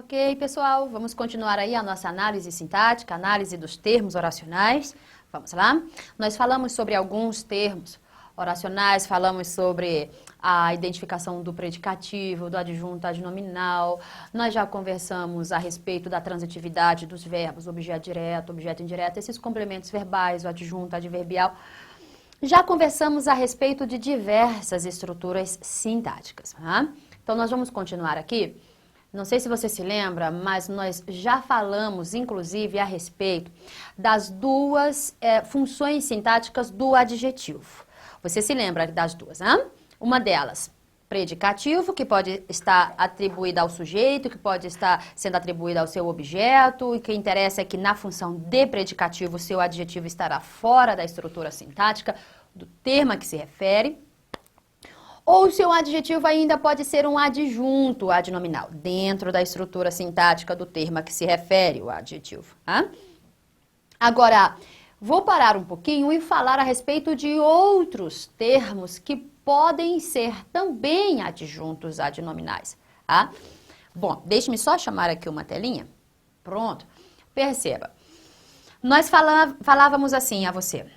Ok, pessoal, vamos continuar aí a nossa análise sintática, análise dos termos oracionais. Vamos lá? Nós falamos sobre alguns termos oracionais, falamos sobre a identificação do predicativo, do adjunto adnominal. Nós já conversamos a respeito da transitividade dos verbos, objeto direto, objeto indireto, esses complementos verbais, o adjunto adverbial. Já conversamos a respeito de diversas estruturas sintáticas. Tá? Então, nós vamos continuar aqui. Não sei se você se lembra, mas nós já falamos, inclusive, a respeito das duas funções sintáticas do adjetivo. Você se lembra das duas, né? Uma delas, predicativo, que pode estar atribuída ao sujeito, que pode estar sendo atribuída ao seu objeto, e o que interessa é que na função de predicativo, o seu adjetivo estará fora da estrutura sintática do termo a que se refere. Ou o seu adjetivo ainda pode ser um adjunto adnominal, dentro da estrutura sintática do termo a que se refere o adjetivo. Tá? Agora, vou parar um pouquinho e falar a respeito de outros termos que podem ser também adjuntos adnominais. Tá? Bom, deixe-me só chamar aqui uma telinha. Pronto. Perceba. Nós falávamos assim a você.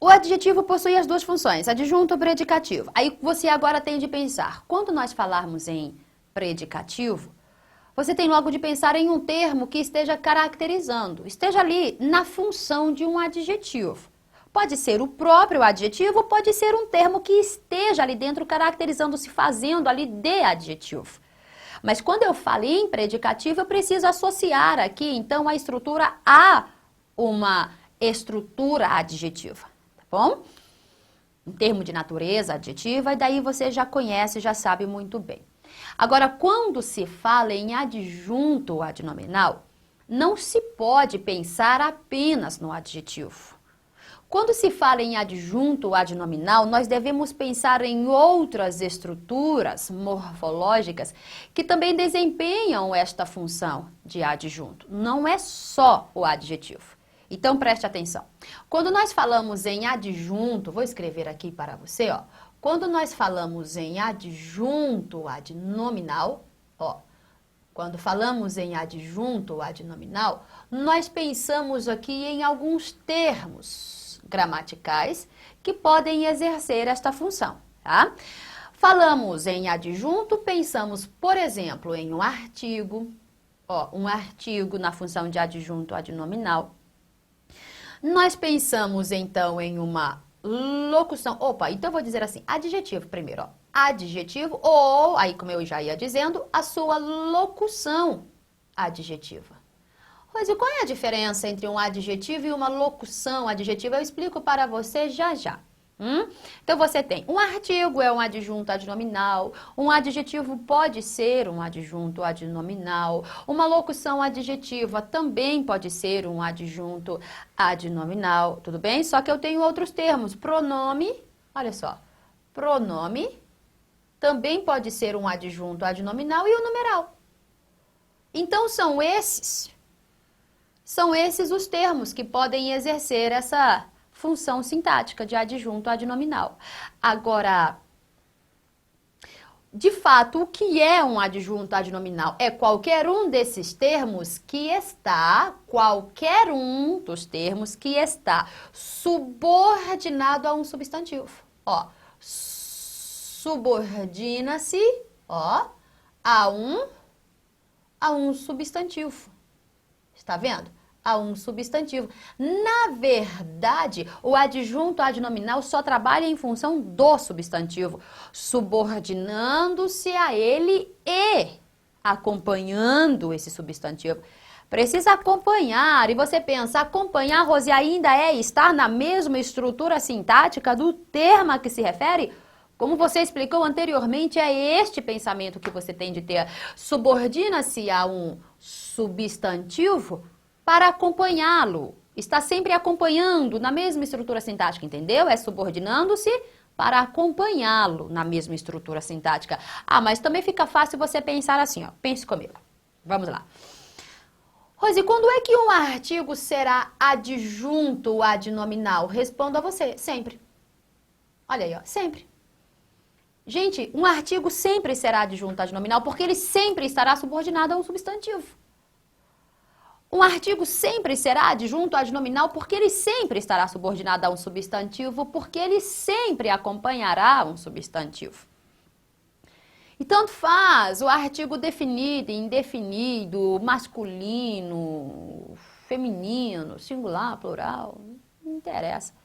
O adjetivo possui as duas funções, adjunto e predicativo. Aí você agora tem de pensar, quando nós falarmos em predicativo, você tem logo de pensar em um termo que esteja caracterizando, esteja ali na função de um adjetivo. Pode ser o próprio adjetivo, pode ser um termo que esteja ali dentro caracterizando, se fazendo ali de adjetivo. Mas quando eu falo em predicativo, eu preciso associar aqui, então, a estrutura a uma estrutura adjetiva. Bom, um termo de natureza adjetiva, e daí você já conhece, já sabe muito bem. Agora, quando se fala em adjunto adnominal, não se pode pensar apenas no adjetivo. Quando se fala em adjunto adnominal, nós devemos pensar em outras estruturas morfológicas que também desempenham esta função de adjunto. Não é só o adjetivo. Então, preste atenção. Quando nós falamos em adjunto, vou escrever aqui para você, ó. Quando nós falamos em adjunto adnominal, ó. Quando falamos em adjunto adnominal, nós pensamos aqui em alguns termos gramaticais que podem exercer esta função, tá? Falamos em adjunto, pensamos, por exemplo, em um artigo, ó, um artigo na função de adjunto adnominal. Nós pensamos, então, em uma locução. Opa, então eu vou dizer assim, adjetivo primeiro, ó. Adjetivo ou, aí como eu já ia dizendo, a sua locução adjetiva. Mas e qual é a diferença entre um adjetivo e uma locução adjetiva? Eu explico para você já já. Então você tem um artigo é um adjunto adnominal, um adjetivo pode ser um adjunto adnominal, uma locução adjetiva também pode ser um adjunto adnominal, tudo bem? Só que eu tenho outros termos, pronome, olha só, pronome também pode ser um adjunto adnominal e o numeral. Então são esses os termos que podem exercer essa função sintática de adjunto adnominal. Agora, de fato, o que é um adjunto adnominal? É qualquer um desses termos que está, qualquer um dos termos que está subordinado a um substantivo. Ó, subordina-se, ó, a um substantivo. Está vendo? A um substantivo. Na verdade, o adjunto adnominal só trabalha em função do substantivo, subordinando-se a ele e acompanhando esse substantivo. Precisa acompanhar, e você pensa, acompanhar, Rose, ainda é estar na mesma estrutura sintática do termo a que se refere? Como você explicou anteriormente, é este pensamento que você tem de ter. Subordina-se a um substantivo para acompanhá-lo. Está sempre acompanhando na mesma estrutura sintática, entendeu? É subordinando-se para acompanhá-lo na mesma estrutura sintática. Ah, mas também fica fácil você pensar assim, ó. Pense comigo. Vamos lá. Rose, quando é que um artigo será adjunto adnominal? Respondo a você, sempre. Olha aí, ó, sempre. Gente, um artigo sempre será adjunto adnominal porque ele sempre estará subordinado a um substantivo. Um artigo sempre será adjunto adnominal porque ele sempre estará subordinado a um substantivo, porque ele sempre acompanhará um substantivo. E tanto faz o artigo definido, indefinido, masculino, feminino, singular, plural, não interessa.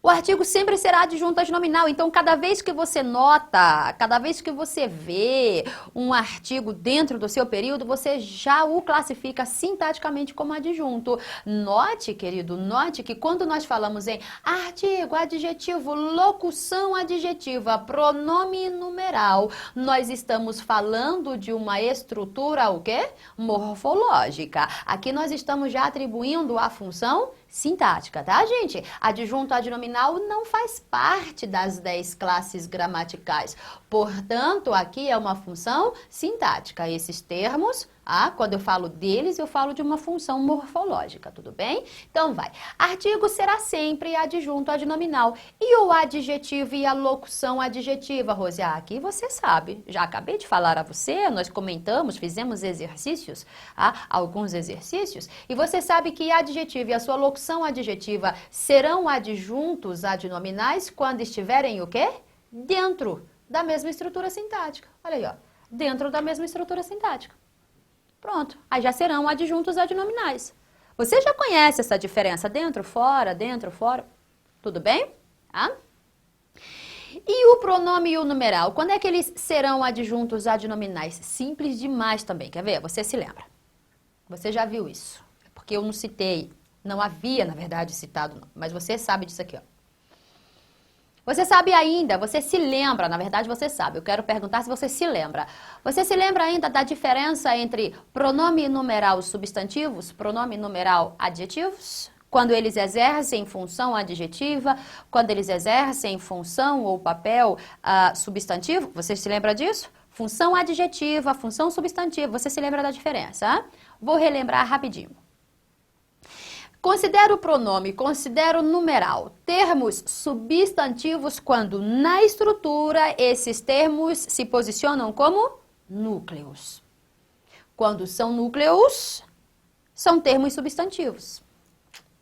O artigo sempre será adjunto adnominal, então cada vez que você nota, cada vez que você vê um artigo dentro do seu período, você já o classifica sintaticamente como adjunto. Note, querido, note que quando nós falamos em artigo, adjetivo, locução adjetiva, pronome numeral, nós estamos falando de uma estrutura, o quê? Morfológica. Aqui nós estamos já atribuindo a função sintática, tá, gente? Adjunto adnominal não faz parte das 10 classes gramaticais. Portanto, aqui é uma função sintática. Esses termos, quando eu falo deles, eu falo de uma função morfológica, tudo bem? Então, vai. Artigo será sempre adjunto adnominal. E o adjetivo e a locução adjetiva, Rose? Aqui você sabe. Já acabei de falar a você, nós comentamos, fizemos exercícios, alguns exercícios, e você sabe que adjetivo e a sua locução adjetiva serão adjuntos adnominais quando estiverem o quê? Dentro da mesma estrutura sintática. Olha aí, ó. Dentro da mesma estrutura sintática. Pronto. Aí já serão adjuntos adnominais. Você já conhece essa diferença? Dentro, fora, dentro, fora. Tudo bem? E o pronome e o numeral? Quando é que eles serão adjuntos adnominais? Simples demais também. Quer ver? Você se lembra. Você já viu isso. Porque eu não citei. Não havia, na verdade, citado, não. Mas você sabe disso aqui, ó. Você sabe ainda, você se lembra, na verdade você sabe, eu quero perguntar se você se lembra. Você se lembra ainda da diferença entre pronome numeral substantivos, pronome numeral adjetivos? Quando eles exercem função adjetiva, quando eles exercem função ou papel substantivo, você se lembra disso? Função adjetiva, função substantiva, você se lembra da diferença? Vou relembrar rapidinho. Considero o pronome, considero o numeral, termos substantivos quando na estrutura esses termos se posicionam como núcleos. Quando são núcleos, são termos substantivos.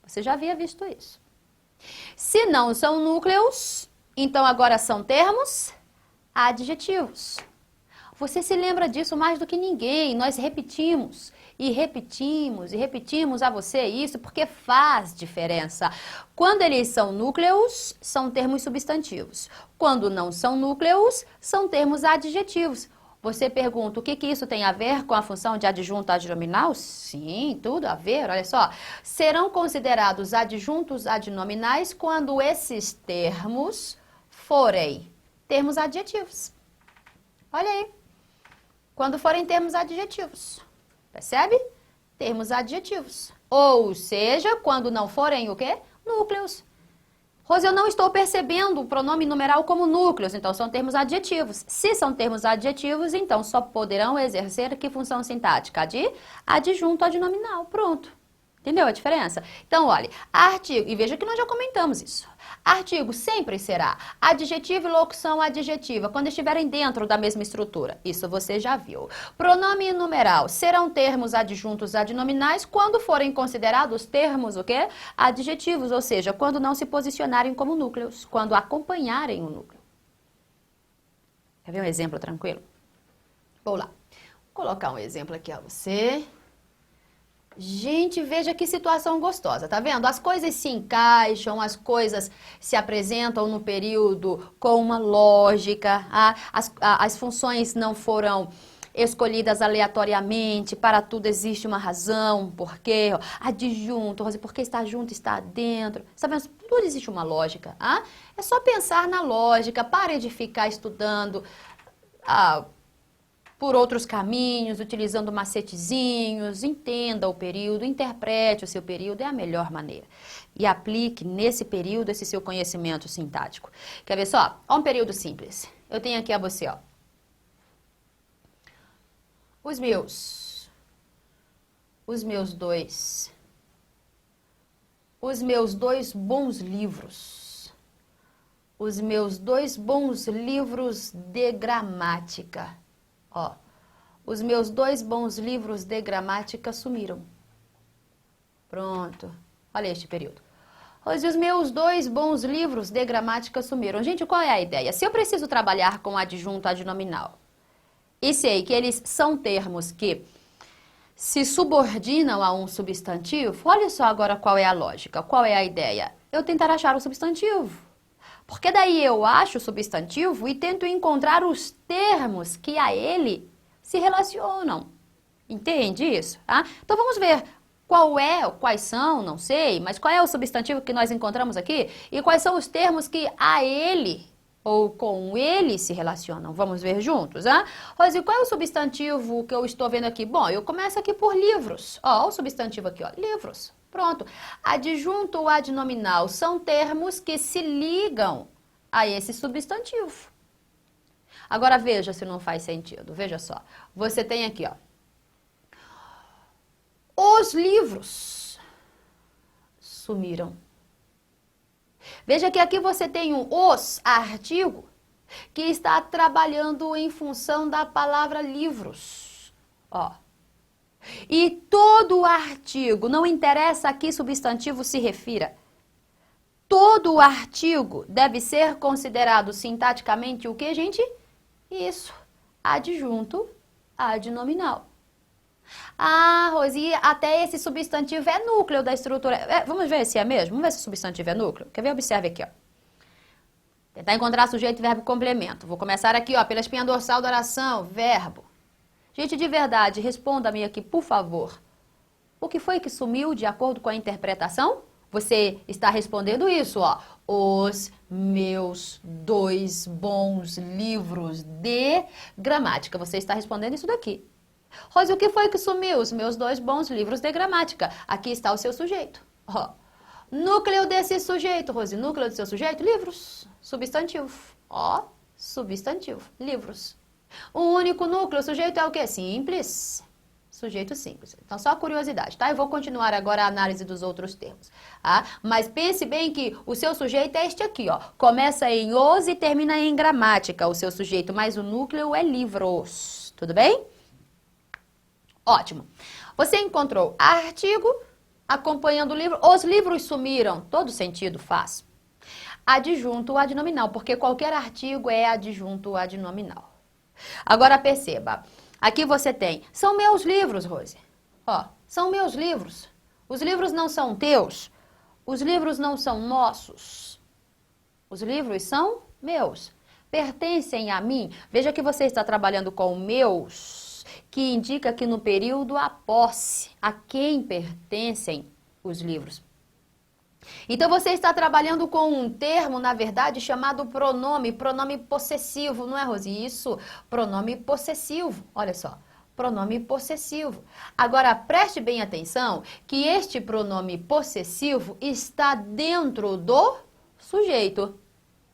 Você já havia visto isso. Se não são núcleos, então agora são termos adjetivos. Você se lembra disso mais do que ninguém, nós repetimos. E repetimos, e repetimos a você isso, porque faz diferença. Quando eles são núcleos, são termos substantivos. Quando não são núcleos, são termos adjetivos. Você pergunta, o que isso tem a ver com a função de adjunto adnominal? Sim, tudo a ver, olha só. Serão considerados adjuntos adnominais quando esses termos forem termos adjetivos. Olha aí. Quando forem termos adjetivos. Percebe? Termos adjetivos. Ou seja, quando não forem o quê? Núcleos. Rose, eu não estou percebendo o pronome numeral como núcleos, então são termos adjetivos. Se são termos adjetivos, então só poderão exercer que função sintática? De adjunto adnominal. Pronto. Entendeu a diferença? Então, olha, artigo, e veja que nós já comentamos isso. Artigo sempre será adjetivo e locução adjetiva, quando estiverem dentro da mesma estrutura. Isso você já viu. Pronome e numeral serão termos adjuntos adnominais quando forem considerados termos, o quê? Adjetivos, ou seja, quando não se posicionarem como núcleos, quando acompanharem o núcleo. Quer ver um exemplo tranquilo? Vou lá. Vou colocar um exemplo aqui a você. Gente, veja que situação gostosa, tá vendo? As coisas se encaixam, as coisas se apresentam no período com uma lógica, as funções não foram escolhidas aleatoriamente, para tudo existe uma razão, porquê, adjunto, porque está junto, está dentro, tá vendo? Tudo existe uma lógica, É só pensar na lógica, pare de ficar estudando por outros caminhos, utilizando macetezinhos, entenda o período, interprete o seu período, é a melhor maneira. E aplique nesse período esse seu conhecimento sintático. Quer ver só? Ó um período simples. Eu tenho aqui a você, ó. Os meus dois bons livros. os meus 2 bons livros de gramática. Ó, os meus 2 bons livros de gramática sumiram. Pronto. Olha este período. Os meus 2 bons livros de gramática sumiram. Gente, qual é a ideia? Se eu preciso trabalhar com adjunto adnominal e sei que eles são termos que se subordinam a um substantivo, olha só agora qual é a lógica, qual é a ideia. Eu tentar achar o substantivo. Porque daí eu acho o substantivo e tento encontrar os termos que a ele se relacionam. Entende isso? Ah? Então vamos ver quais são, não sei, mas qual é o substantivo que nós encontramos aqui e quais são os termos que a ele ou com ele se relacionam. Vamos ver juntos, ah? Rose, qual é o substantivo que eu estou vendo aqui? Bom, eu começo aqui por livros. Ó, o substantivo aqui, ó, livros. Pronto. Adjunto ou adnominal são termos que se ligam a esse substantivo. Agora veja se não faz sentido. Veja só. Você tem aqui, ó, os livros sumiram. Veja que aqui você tem um os artigo que está trabalhando em função da palavra livros. Ó. E todo artigo, não interessa a que substantivo se refira, todo artigo deve ser considerado sintaticamente o que, gente? Isso, adjunto adnominal. Ah, Rosi, até esse substantivo é núcleo da estrutura. Vamos ver se é mesmo? Vamos ver se o substantivo é núcleo? Quer ver? Observe aqui, ó. Tentar encontrar sujeito, verbo e complemento. Vou começar aqui, ó, pela espinha dorsal da oração, verbo. Gente, de verdade, responda-me aqui, por favor. O que foi que sumiu de acordo com a interpretação? Você está respondendo isso, ó. Os meus 2 bons livros de gramática. Você está respondendo isso daqui. Rose, o que foi que sumiu? Os meus 2 bons livros de gramática. Aqui está o seu sujeito. Ó. Núcleo desse sujeito, Rose. Núcleo do seu sujeito? Livros. Substantivo. Ó, substantivo. Livros. O único núcleo, o sujeito é o quê? Simples. Sujeito simples. Então, só curiosidade, tá? Eu vou continuar agora a análise dos outros termos. Tá? Mas pense bem que o seu sujeito é este aqui, ó. Começa em os e termina em gramática, o seu sujeito, mas o núcleo é livros. Tudo bem? Ótimo. Você encontrou artigo acompanhando o livro. Os livros sumiram. Todo sentido faz. Adjunto adnominal, porque qualquer artigo é adjunto adnominal. Agora perceba, aqui você tem, são meus livros, Rose. Ó, são meus livros. Os livros não são teus. Os livros não são nossos. Os livros são meus. Pertencem a mim. Veja que você está trabalhando com meus, que indica que no período a posse, a quem pertencem os livros. Então, você está trabalhando com um termo, na verdade, chamado pronome possessivo, não é, Rose? Isso, pronome possessivo, olha só, pronome possessivo. Agora, preste bem atenção que este pronome possessivo está dentro do sujeito,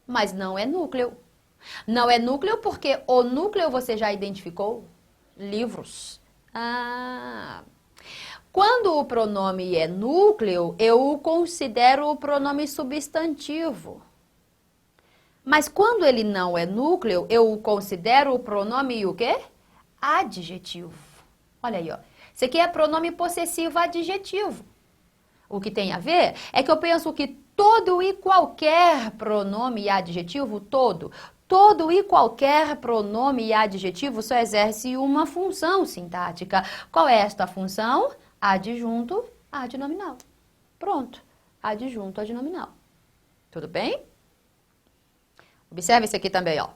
mas não é núcleo. Não é núcleo porque o núcleo você já identificou, livros. Quando o pronome é núcleo, eu o considero o pronome substantivo. Mas quando ele não é núcleo, eu o considero o pronome o quê? Adjetivo. Olha aí, ó. Isso aqui é pronome possessivo adjetivo. O que tem a ver é que eu penso que todo e qualquer pronome adjetivo, todo e qualquer pronome adjetivo só exerce uma função sintática. Qual é esta função? Adjunto adnominal. Pronto. Adjunto adnominal. Tudo bem? Observe isso aqui também, ó.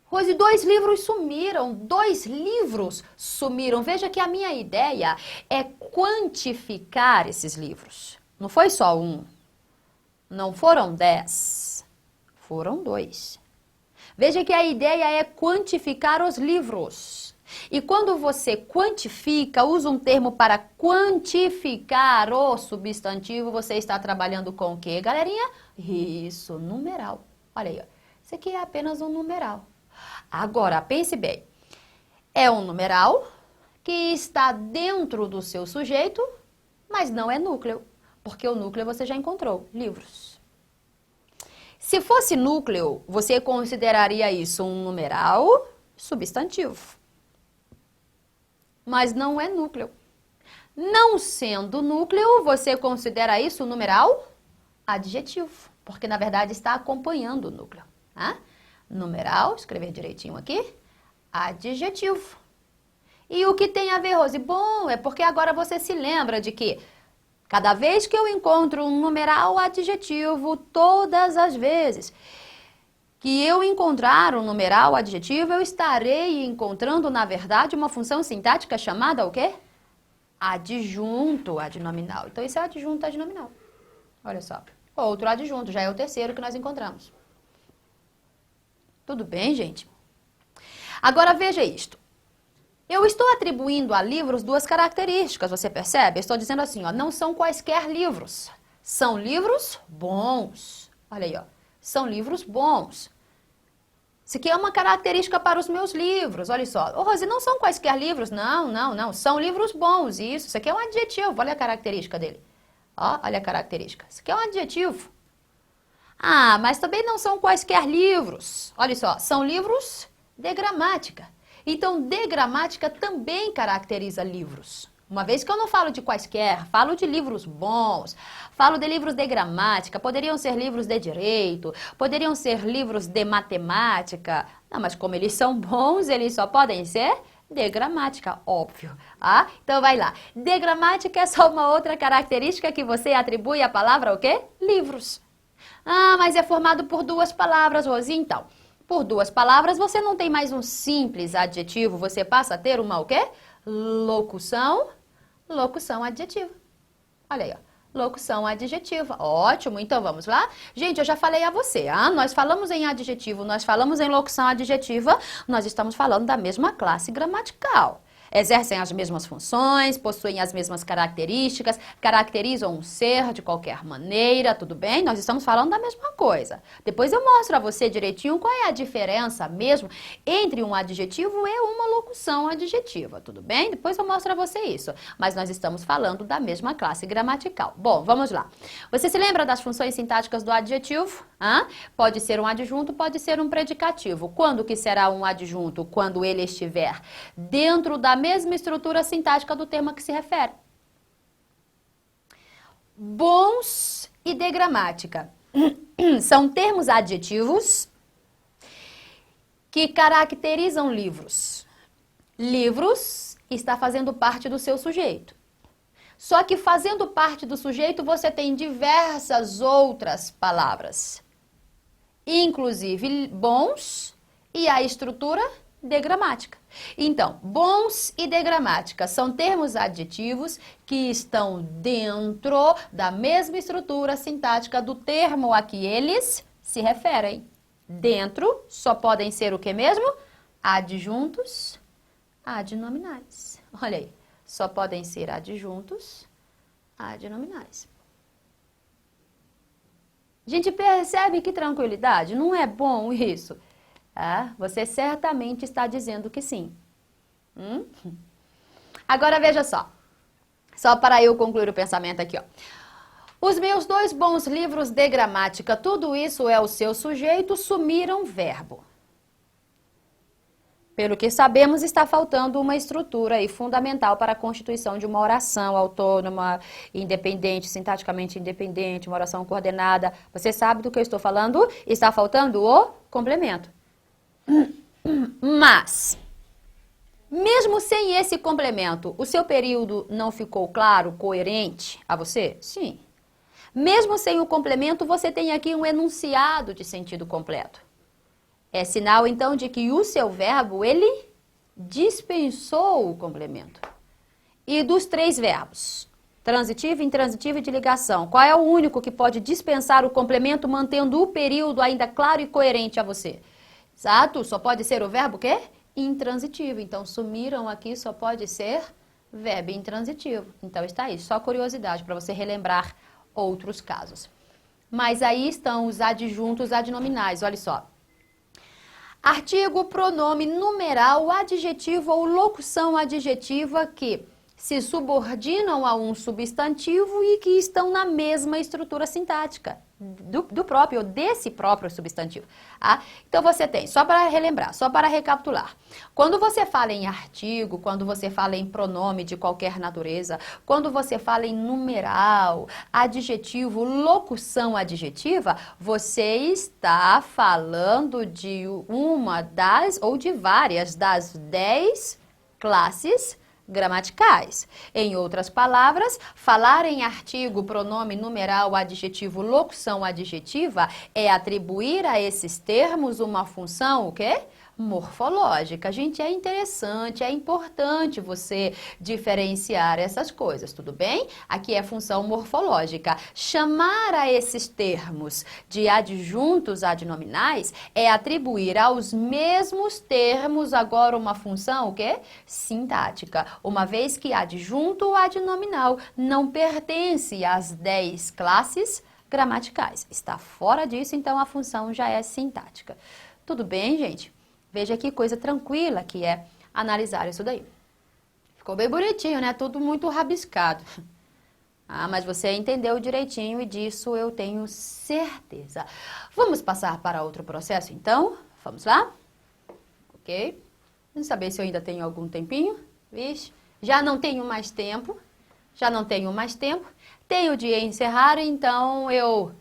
Rose, 2 livros sumiram. 2 livros sumiram. Veja que a minha ideia é quantificar esses livros. Não foi só um. Não foram 10. Foram 2. Veja que a ideia é quantificar os livros. E quando você quantifica, usa um termo para quantificar o substantivo, você está trabalhando com o quê, galerinha? Isso, numeral. Olha aí, ó. Isso aqui é apenas um numeral. Agora, pense bem. É um numeral que está dentro do seu sujeito, mas não é núcleo. Porque o núcleo você já encontrou, livros. Se fosse núcleo, você consideraria isso um numeral substantivo. Mas não é núcleo. Não sendo núcleo, você considera isso um numeral adjetivo, porque na verdade está acompanhando o núcleo. Tá? Numeral, escrever direitinho aqui, adjetivo. E o que tem a ver, Rose? Bom, é porque agora você se lembra de que cada vez que eu encontro um numeral adjetivo, todas as vezes que eu encontrar um numeral adjetivo, eu estarei encontrando, na verdade, uma função sintática chamada o quê? Adjunto adnominal. Então, isso é adjunto adnominal. Olha só. Outro adjunto, já é o terceiro que nós encontramos. Tudo bem, gente? Agora, veja isto. Eu estou atribuindo a livros duas características, você percebe? Eu estou dizendo assim, ó, não são quaisquer livros. São livros bons. Olha aí, ó. São livros bons. Isso aqui é uma característica para os meus livros, olha só. Ô, Rose, não são quaisquer livros? Não, não, não. São livros bons, isso aqui é um adjetivo, olha a característica dele. Ó, olha a característica. Isso aqui é um adjetivo. Ah, mas também não são quaisquer livros. Olha só, são livros de gramática. Então, de gramática também caracteriza livros. Uma vez que eu não falo de quaisquer, falo de livros bons, falo de livros de gramática, poderiam ser livros de direito, poderiam ser livros de matemática. Não, mas como eles são bons, eles só podem ser de gramática, óbvio. Ah, então vai lá. De gramática é só uma outra característica que você atribui à palavra o quê? Livros. Ah, mas é formado por duas palavras, Rosi, então. Por duas palavras, você não tem mais um simples adjetivo, você passa a ter uma o quê? Locução adjetiva. Olha aí, ó. Locução adjetiva. Ótimo, então vamos lá? Gente, eu já falei a você, nós falamos em adjetivo, nós falamos em locução adjetiva, nós estamos falando da mesma classe gramatical. Exercem as mesmas funções, possuem as mesmas características, caracterizam um ser de qualquer maneira, tudo bem? Nós estamos falando da mesma coisa. Depois eu mostro a você direitinho qual é a diferença mesmo entre um adjetivo e uma locução adjetiva, tudo bem? Depois eu mostro a você isso. Mas nós estamos falando da mesma classe gramatical. Bom, vamos lá. Você se lembra das funções sintáticas do adjetivo? Pode ser um adjunto, pode ser um predicativo. Quando que será um adjunto? Quando ele estiver dentro da mesma estrutura sintática do termo a que se refere. Bons e de gramática são termos adjetivos que caracterizam livros. Livros está fazendo parte do seu sujeito. Só que fazendo parte do sujeito você tem diversas outras palavras, inclusive bons e a estrutura de gramática. Então, bons e de gramática são termos adjetivos que estão dentro da mesma estrutura sintática do termo a que eles se referem. Dentro só podem ser o que mesmo? Adjuntos adnominais. Olha aí, só podem ser adjuntos adnominais. Gente, percebe que tranquilidade? Não é bom isso? Você certamente está dizendo que sim. Agora veja só para eu concluir o pensamento aqui, ó. Os meus dois bons livros de gramática, tudo isso é o seu sujeito, sumiram verbo. Pelo que sabemos, está faltando uma estrutura aí fundamental para a constituição de uma oração autônoma, independente, sintaticamente independente, uma oração coordenada. Você sabe do que eu estou falando? Está faltando o complemento. Mas, mesmo sem esse complemento, o seu período não ficou claro, coerente a você? Sim. Mesmo sem o complemento, você tem aqui um enunciado de sentido completo. É sinal, então, de que o seu verbo, ele dispensou o complemento. E dos três verbos, transitivo, intransitivo e de ligação, qual é o único que pode dispensar o complemento, mantendo o período ainda claro e coerente a você? Exato, só pode ser o verbo o quê? Intransitivo. Então, sumiram aqui, só pode ser verbo intransitivo. Então, está aí, só curiosidade para você relembrar outros casos. Mas aí estão os adjuntos adnominais, olha só. Artigo, pronome, numeral, adjetivo ou locução adjetiva que se subordinam a um substantivo e que estão na mesma estrutura sintática desse próprio substantivo. Tá? Então você tem, só para relembrar, só para recapitular, quando você fala em artigo, quando você fala em pronome de qualquer natureza, quando você fala em numeral, adjetivo, locução adjetiva, você está falando de uma das ou de várias das 10 classes gramaticais. Em outras palavras, falar em artigo, pronome, numeral, adjetivo, locução adjetiva é atribuir a esses termos uma função, o quê? Morfológica. Gente, é interessante, é importante você diferenciar essas coisas, tudo bem? Aqui é função morfológica. Chamar a esses termos de adjuntos adnominais é atribuir aos mesmos termos agora uma função, o quê? Sintática. Uma vez que adjunto adnominal não pertence às 10 classes gramaticais. Está fora disso, então a função já é sintática. Tudo bem, gente? Veja que coisa tranquila que é analisar isso daí. Ficou bem bonitinho, né? Tudo muito rabiscado. Ah, mas você entendeu direitinho e disso eu tenho certeza. Vamos passar para outro processo, então? Vamos lá? Ok. Vamos saber se eu ainda tenho algum tempinho. Vixe, já não tenho mais tempo. Já não tenho mais tempo. Tenho de encerrar, então eu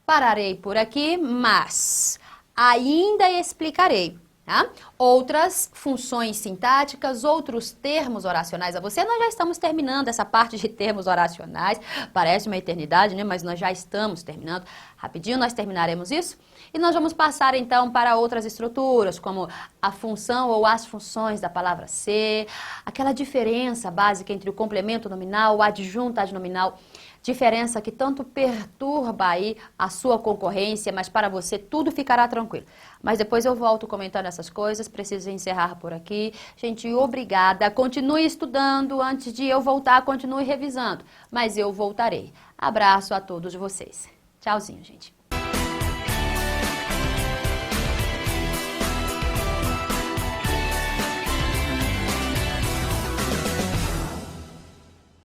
pararei por aqui, mas ainda explicarei. Tá? Outras funções sintáticas, outros termos oracionais a você. Nós já estamos terminando essa parte de termos oracionais. Parece uma eternidade, né? Mas nós já estamos terminando. Rapidinho nós terminaremos isso. E nós vamos passar então para outras estruturas, como a função ou as funções da palavra ser, aquela diferença básica entre o complemento nominal, o adjunto adnominal. Diferença que tanto perturba aí a sua concorrência, mas para você tudo ficará tranquilo. Mas depois eu volto comentando essas coisas, preciso encerrar por aqui. Gente, obrigada. Continue estudando, antes de eu voltar, continue revisando. Mas eu voltarei. Abraço a todos vocês. Tchauzinho, gente.